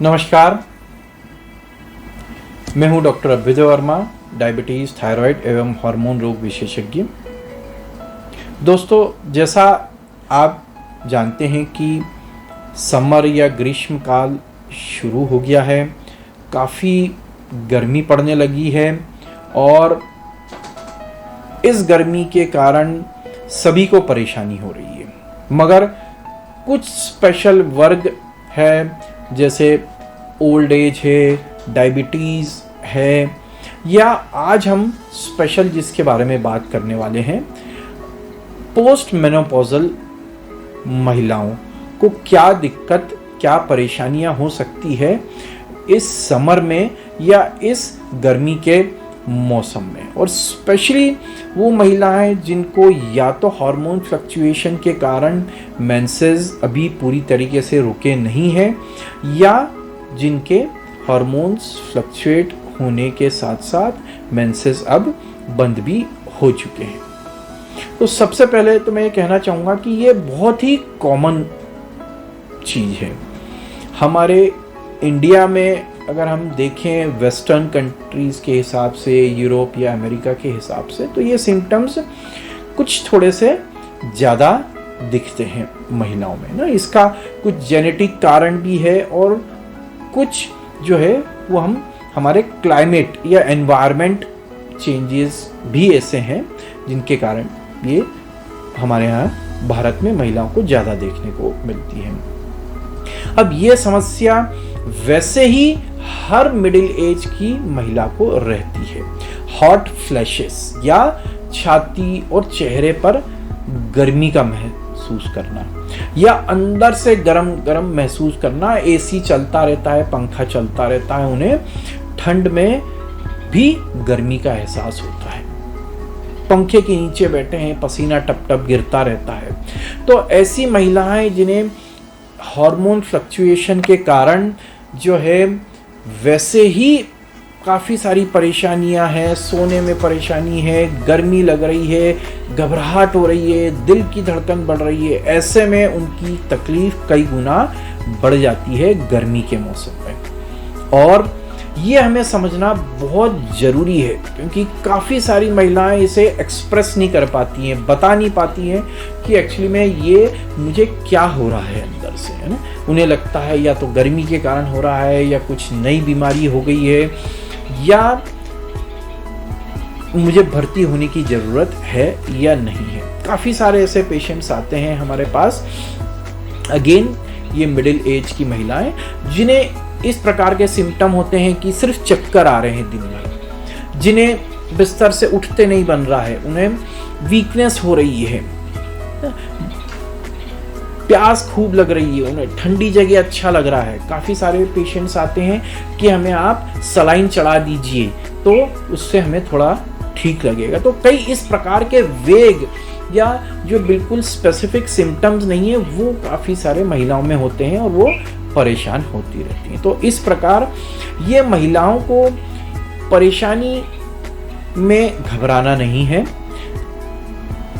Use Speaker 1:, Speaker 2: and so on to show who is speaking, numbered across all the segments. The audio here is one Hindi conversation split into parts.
Speaker 1: नमस्कार, मैं हूं doctor Abhyuday Verma, diabetes, thyroid एवं हार्मोन रोग विशेषज्ञ। दोस्तों, जैसा आप जानते हैं कि समर या ग्रीष्म काल शुरू हो गया है, काफ़ी गर्मी पड़ने लगी है और इस गर्मी के कारण सभी को परेशानी हो रही है। मगर कुछ स्पेशल वर्ग है, जैसे ओल्ड एज है, डायबिटीज़ है, या आज हम स्पेशल जिसके बारे में बात करने वाले हैं, पोस्ट मेनोपॉजल महिलाओं को क्या दिक्कत, क्या परेशानियां हो सकती है इस समर में या इस गर्मी के मौसम में। और स्पेशली वो महिलाएं जिनको या तो हार्मोन फ्लक्चुएशन के कारण मेंसेस अभी पूरी तरीके से रुके नहीं हैं, या जिनके हार्मोन्स फ्लक्चुएट होने के साथ साथ मेंसेस अब बंद भी हो चुके हैं। तो सबसे पहले तो मैं ये कहना चाहूँगा कि ये बहुत ही कॉमन चीज़ है। हमारे इंडिया में अगर हम देखें वेस्टर्न कंट्रीज़ के हिसाब से, यूरोप या अमेरिका के हिसाब से, तो ये सिम्टम्स कुछ थोड़े से ज़्यादा दिखते हैं महिलाओं में ना। इसका कुछ जेनेटिक कारण भी है और कुछ जो है वो हमारे क्लाइमेट या एनवायरनमेंट चेंजेस भी ऐसे हैं जिनके कारण ये हमारे यहाँ भारत में महिलाओं को ज़्यादा देखने को मिलती है। अब ये समस्या वैसे ही हर मिडिल एज की महिला को रहती है। हॉट फ्लैशेस या छाती और चेहरे पर गर्मी का महसूस करना, या अंदर से गरम गरम महसूस करना। एसी चलता रहता है, पंखा चलता रहता है, उन्हें ठंड में भी गर्मी का एहसास होता है। पंखे के नीचे बैठे हैं, पसीना टप टप गिरता रहता है। तो ऐसी महिलाएं जिन्हें हार्मोन फ्लक्चुएशन के कारण जो है वैसे ही काफ़ी सारी परेशानियां हैं, सोने में परेशानी है, गर्मी लग रही है, घबराहट हो रही है, दिल की धड़कन बढ़ रही है, ऐसे में उनकी तकलीफ कई गुना बढ़ जाती है गर्मी के मौसम में। और ये हमें समझना बहुत ज़रूरी है, क्योंकि काफ़ी सारी महिलाएं इसे एक्सप्रेस नहीं कर पाती हैं, बता नहीं पाती हैं कि एक्चुअली में ये मुझे क्या हो रहा है अंदर से, है ना। उन्हें लगता है या तो गर्मी के कारण हो रहा है, या कुछ नई बीमारी हो गई है, या मुझे भर्ती होने की ज़रूरत है या नहीं है। काफ़ी सारे ऐसे पेशेंट्स आते हैं हमारे पास, अगेन ये मिडिल एज की महिलाएं, जिन्हें इस प्रकार के सिम्टम होते हैं कि सिर्फ चक्कर आ रहे हैं दिन भर, जिन्हें बिस्तर से उठते नहीं बन रहा है, उन्हें वीकनेस हो रही है, प्यास खूब लग रही है, उन्हें ठंडी जगह अच्छा लग रहा है। काफ़ी सारे पेशेंट्स आते हैं कि हमें आप सलाइन चढ़ा दीजिए तो उससे हमें थोड़ा ठीक लगेगा। तो कई इस प्रकार के वेग या जो बिल्कुल स्पेसिफिक सिम्टम्स नहीं है वो काफ़ी सारे महिलाओं में होते हैं और वो परेशान होती रहती हैं। तो इस प्रकार ये महिलाओं को परेशानी में घबराना नहीं है,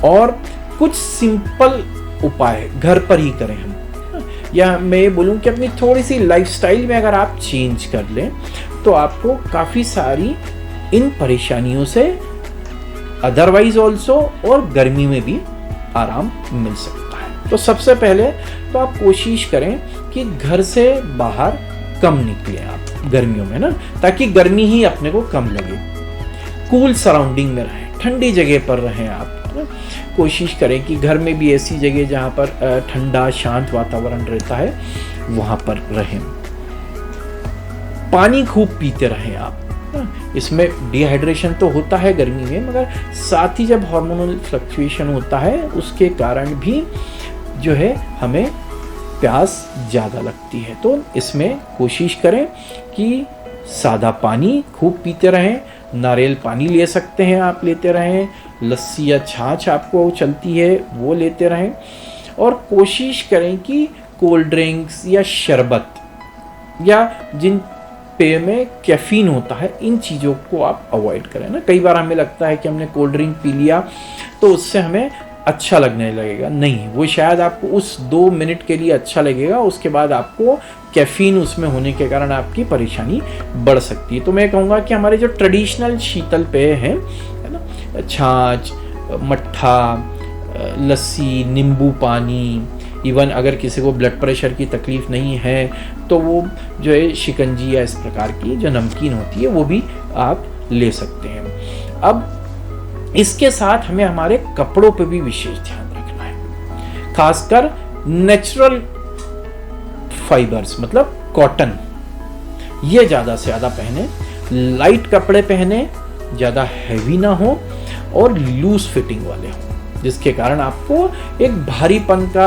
Speaker 1: और कुछ सिंपल उपाय घर पर ही करें हम। या मैं ये बोलूँ कि अपनी थोड़ी सी लाइफस्टाइल में अगर आप चेंज कर लें तो आपको काफ़ी सारी इन परेशानियों से अदरवाइज ऑल्सो और गर्मी में भी आराम मिल सकता है। तो सबसे पहले तो आप कोशिश करें कि घर से बाहर कम निकलें आप गर्मियों में ना, ताकि गर्मी ही अपने को कम लगे। कूल सराउंडिंग में रहें, ठंडी जगह पर रहें आप ना। कोशिश करें कि घर में भी ऐसी जगह जहाँ पर ठंडा शांत वातावरण रहता है वहाँ पर रहें। पानी खूब पीते रहें आप। इसमें डिहाइड्रेशन तो होता है गर्मी में, मगर साथ ही जब हार्मोनल फ्लक्चुएशन होता है उसके कारण भी जो है हमें प्यास ज़्यादा लगती है। तो इसमें कोशिश करें कि सादा पानी खूब पीते रहें। नारियल पानी ले सकते हैं आप, लेते रहें। लस्सी या छाछ आपको चलती है वो लेते रहें। और कोशिश करें कि कोल्ड ड्रिंक्स या शरबत या जिन पेय में कैफीन होता है, इन चीज़ों को आप अवॉइड करें ना। कई बार हमें लगता है कि हमने कोल्ड ड्रिंक पी लिया तो उससे हमें अच्छा लगने लगेगा, नहीं, वो शायद आपको उस 2 मिनट के लिए अच्छा लगेगा, उसके बाद आपको कैफीन उसमें होने के कारण आपकी परेशानी बढ़ सकती है। तो मैं कहूँगा कि हमारे जो ट्रेडिशनल शीतल पेय हैं, है ना, छाछ, मट्ठा, लस्सी, नींबू पानी, इवन अगर किसी को ब्लड प्रेशर की तकलीफ़ नहीं है तो वो जो है शिकंजी या इस प्रकार की जो नमकीन होती है वो भी आप ले सकते हैं। अब इसके साथ हमें हमारे कपड़ों पे भी विशेष ध्यान रखना है, खासकर नेचुरल फाइबर्स मतलब कॉटन, ये ज़्यादा से ज़्यादा पहने, लाइट कपड़े पहने, ज़्यादा हैवी ना हो और लूज फिटिंग वाले हों, जिसके कारण आपको एक भारीपन का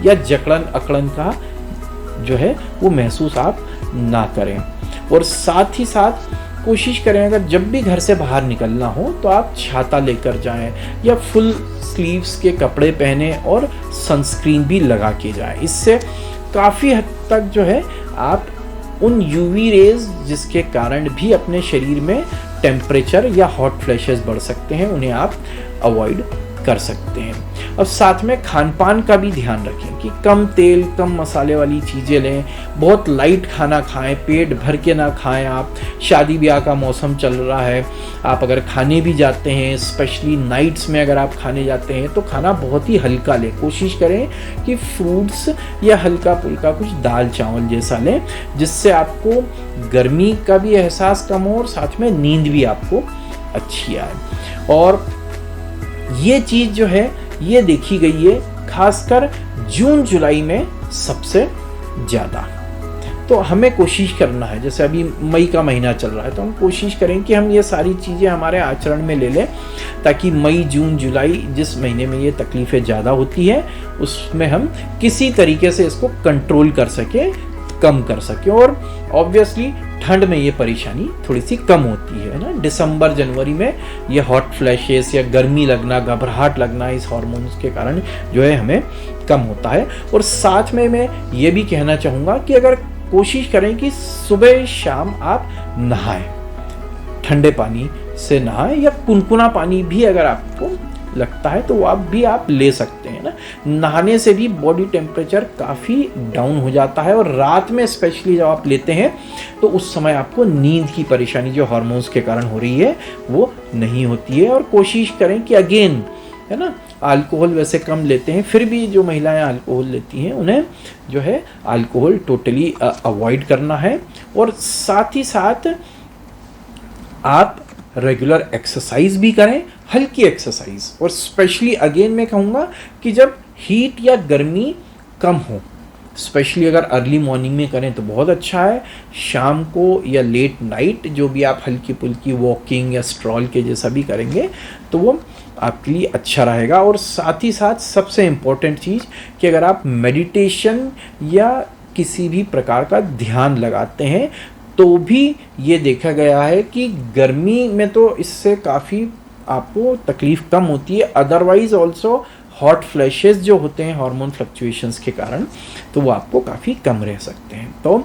Speaker 1: या जकड़न अकड़न का जो है वो महसूस आप ना करें। और साथ ही साथ कोशिश करें अगर जब भी घर से बाहर निकलना हो तो आप छाता लेकर जाएं या फुल स्लीव्स के कपड़े पहने और सनस्क्रीन भी लगा के जाएं। इससे काफ़ी हद तक जो है आप उन यूवी रेज जिसके कारण भी अपने शरीर में टेम्परेचर या हॉट फ्लैशेस बढ़ सकते हैं, उन्हें आप अवॉइड कर सकते हैं। अब साथ में खान पान का भी ध्यान रखें कि कम तेल कम मसाले वाली चीज़ें लें, बहुत लाइट खाना खाएं, पेट भर के ना खाएं। आप शादी ब्याह का मौसम चल रहा है, आप अगर खाने भी जाते हैं, स्पेशली नाइट्स में अगर आप खाने जाते हैं तो खाना बहुत ही हल्का लें। कोशिश करें कि फ्रूट्स या हल्का फुल्का कुछ दाल चावल जैसा लें, जिससे आपको गर्मी का भी एहसास कम हो और साथ में नींद भी आपको अच्छी आए। और ये चीज़ जो है ये देखी गई है खासकर जून जुलाई में सबसे ज़्यादा। तो हमें कोशिश करना है, जैसे अभी मई का महीना चल रहा है तो हम कोशिश करें कि हम ये सारी चीज़ें हमारे आचरण में ले लें, ताकि मई जून जुलाई जिस महीने में ये तकलीफ़ें ज़्यादा होती है उसमें हम किसी तरीके से इसको कंट्रोल कर सकें, कम कर सकें। और ऑब्वियसली ठंड में ये परेशानी थोड़ी सी कम होती है ना। दिसंबर जनवरी में ये हॉट फ्लैशेस या गर्मी लगना, घबराहट लगना इस हार्मोन्स के कारण जो है हमें कम होता है। और साथ में मैं ये भी कहना चाहूँगा कि अगर कोशिश करें कि सुबह शाम आप नहाएं, ठंडे पानी से नहाएं या कुनकुना पानी भी अगर आपको लगता है तो आप ले सकते हैं ना। नहाने से भी बॉडी टेम्परेचर काफ़ी डाउन हो जाता है और रात में स्पेशली जब आप लेते हैं तो उस समय आपको नींद की परेशानी जो हार्मोन्स के कारण हो रही है वो नहीं होती है। और कोशिश करें कि अगेन है ना, अल्कोहल वैसे कम लेते हैं, फिर भी जो महिलाएं अल्कोहल लेती हैं उन्हें जो है अल्कोहल टोटली अवॉइड करना है। और साथ ही साथ आप रेगुलर एक्सरसाइज भी करें, हल्की एक्सरसाइज। और स्पेशली अगेन मैं कहूँगा कि जब हीट या गर्मी कम हो, स्पेशली अगर अर्ली मॉर्निंग में करें तो बहुत अच्छा है। शाम को या लेट नाइट जो भी आप हल्की फुल्की वॉकिंग या स्ट्रॉल के जैसा भी करेंगे तो वो आपके लिए अच्छा रहेगा। और साथ ही साथ सबसे इम्पोर्टेंट चीज़ कि अगर आप मेडिटेशन या किसी भी प्रकार का ध्यान लगाते हैं तो भी ये देखा गया है कि गर्मी में तो इससे काफ़ी आपको तकलीफ़ कम होती है। अदरवाइज ऑल्सो हॉट फ्लैशेस जो होते हैं हार्मोन फ्लक्चुएशंस के कारण तो वो आपको काफ़ी कम रह सकते हैं। तो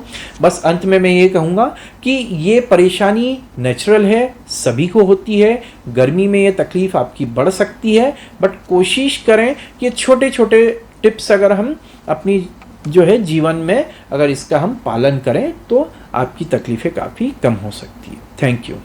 Speaker 1: बस अंत में मैं ये कहूँगा कि ये परेशानी नेचुरल है, सभी को होती है। गर्मी में ये तकलीफ़ आपकी बढ़ सकती है, बट कोशिश करें कि छोटे छोटे टिप्स अगर हम अपनी जो है जीवन में अगर इसका हम पालन करें तो आपकी तकलीफ़ें काफ़ी कम हो सकती है। Thank you.